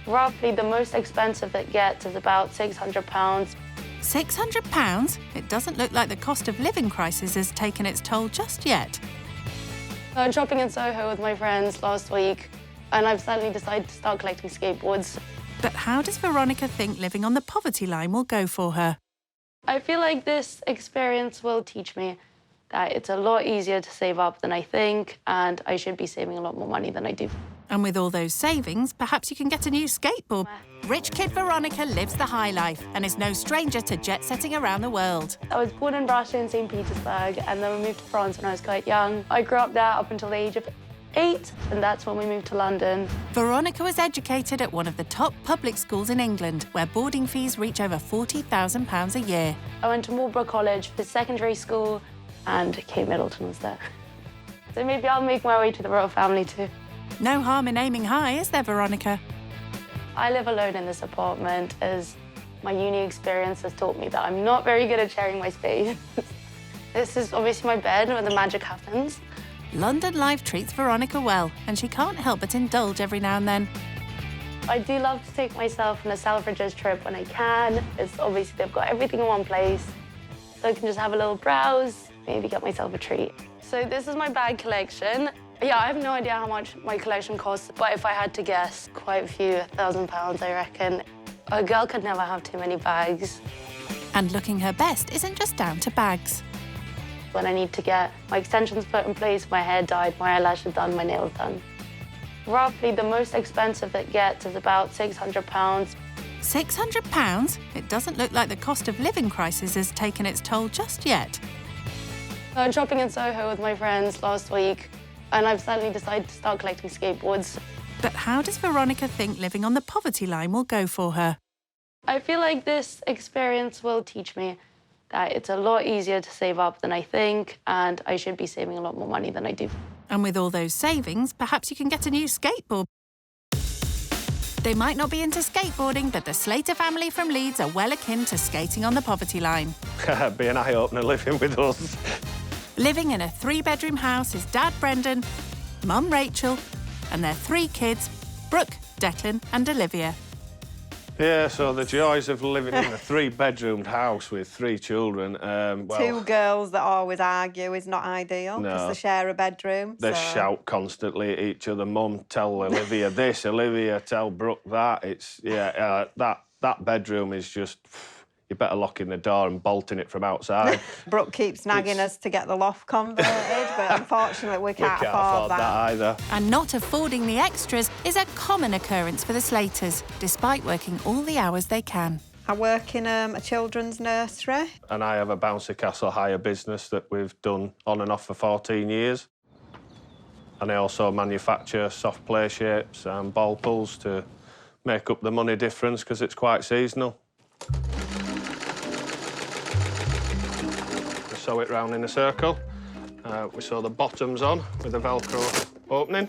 Roughly, the most expensive it gets is about £600. £600? It doesn't look like the cost of living crisis has taken its toll just yet. I went shopping in Soho with my friends last week, and I've suddenly decided to start collecting skateboards. But how does Veronica think living on the poverty line will go for her? I feel like this experience will teach me that it's a lot easier to save up than I think, and I should be saving a lot more money than I do. And with all those savings, perhaps you can get a new skateboard. Rich kid Veronica lives the high life and is no stranger to jet-setting around the world. I was born in Russia in St. Petersburg, and then we moved to France when I was quite young. I grew up there up until the age of 8, and that's when we moved to London. Veronica was educated at one of the top public schools in England, where boarding fees reach over £40,000 a year. I went to Marlborough College for secondary school, and Kate Middleton was there. So maybe I'll make my way to the royal family too. No harm in aiming high, is there, Veronica? I live alone in this apartment, as my uni experience has taught me that I'm not very good at sharing my space. This is obviously my bed where the magic happens. London life treats Veronica well, and she can't help but indulge every now and then. I do love to take myself on a Selfridges trip when I can. It's obviously they've got everything in one place, so I can just have a little browse, maybe get myself a treat. So this is my bag collection. Yeah, I have no idea how much my collection costs, but if I had to guess, quite a few £1,000, I reckon. A girl could never have too many bags. And looking her best isn't just down to bags. When I need to get my extensions put in place, my hair dyed, my eyelashes done, my nails done. Roughly, the most expensive it gets is about £600. £600? It doesn't look like the cost of living crisis has taken its toll just yet. I went shopping in Soho with my friends last week, and I've suddenly decided to start collecting skateboards. But how does Veronica think living on the poverty line will go for her? I feel like this experience will teach me that it's a lot easier to save up than I think, and I should be saving a lot more money than I do. And with all those savings, perhaps you can get a new skateboard. They might not be into skateboarding, but the Slater family from Leeds are well akin to skating on the poverty line. Be an eye-opener living with us. Living in a 3-bedroom house is Dad Brendan, Mum Rachel, and their 3 kids, Brooke, Declan and Olivia. Yeah, so the joys of living in a 3-bedroomed house with 3 children. Well, 2 girls that always argue is not ideal because they share a bedroom. They shout constantly at each other. Mum, tell Olivia this, Olivia, tell Brooke that. It's, that bedroom is just... You better locking the door and bolting it from outside. Brooke keeps nagging us to get the loft converted, but unfortunately we can't afford that either. And not affording the extras is a common occurrence for the Slaters, despite working all the hours they can. I work in a children's nursery. And I have a bouncy castle hire business that we've done on and off for 14 years. And I also manufacture soft play shapes and ball pulls to make up the money difference because it's quite seasonal. Sew it round in a circle. We sew the bottoms on with a Velcro opening.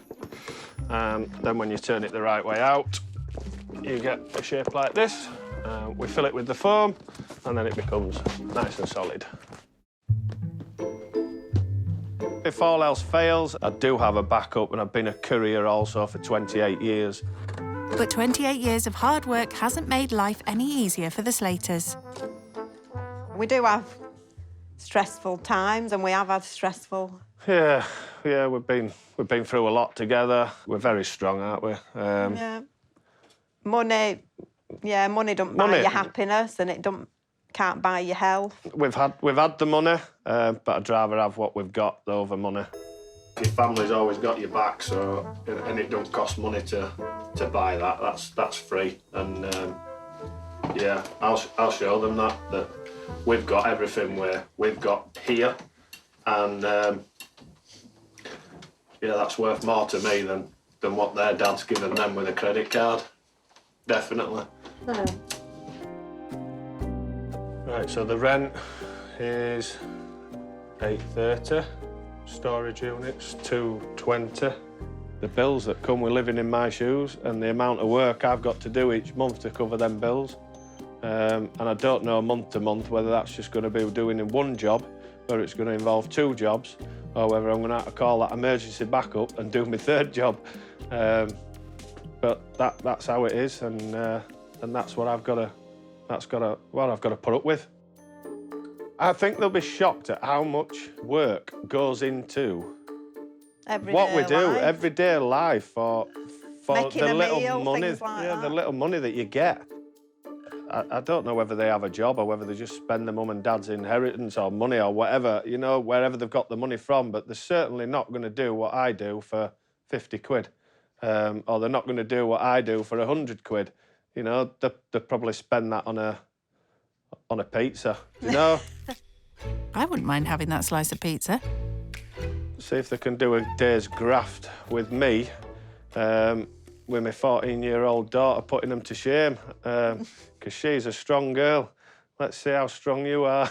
Then when you turn it the right way out, you get a shape like this. We fill it with the foam, and then it becomes nice and solid. If all else fails, I do have a backup, and I've been a courier also for 28 years. But 28 years of hard work hasn't made life any easier for the Slaters. We do have stressful times, and we have had stressful. Yeah, we've been through a lot together. We're very strong, aren't we? Yeah. Money don't buy your happiness, and it can't buy your health. We've had the money, but I'd rather have what we've got over money. Your family's always got your back, so and it don't cost money to buy that. That's free, and yeah, I'll show them that we've got everything we've got here, and yeah, that's worth more to me than what their dad's given them with a credit card. Definitely. No. Right, so the rent is £830. Storage units, £220. The bills that come with living in my shoes and the amount of work I've got to do each month to cover them bills. And I don't know month to month whether that's just going to be doing in one job, whether it's going to involve 2 jobs, or whether I'm going to have to call that emergency backup and do my 3rd job. But that's how it is, and that's what I've got to put up with. I think they'll be shocked at how much work goes into what we do, everyday life, for making the a little meal, money, things like that. the little money that you get. I don't know whether they have a job or whether they just spend their mum and dad's inheritance or money or whatever, you know, wherever they've got the money from. But they're certainly not going to do what I do for 50 quid, or they're not going to do what I do for 100 quid. You know, they probably spend that on a pizza, you know. I wouldn't mind having that slice of pizza. See if they can do a day's graft with me, with my 14-year-old daughter, putting them to shame, because she's a strong girl. Let's see how strong you are.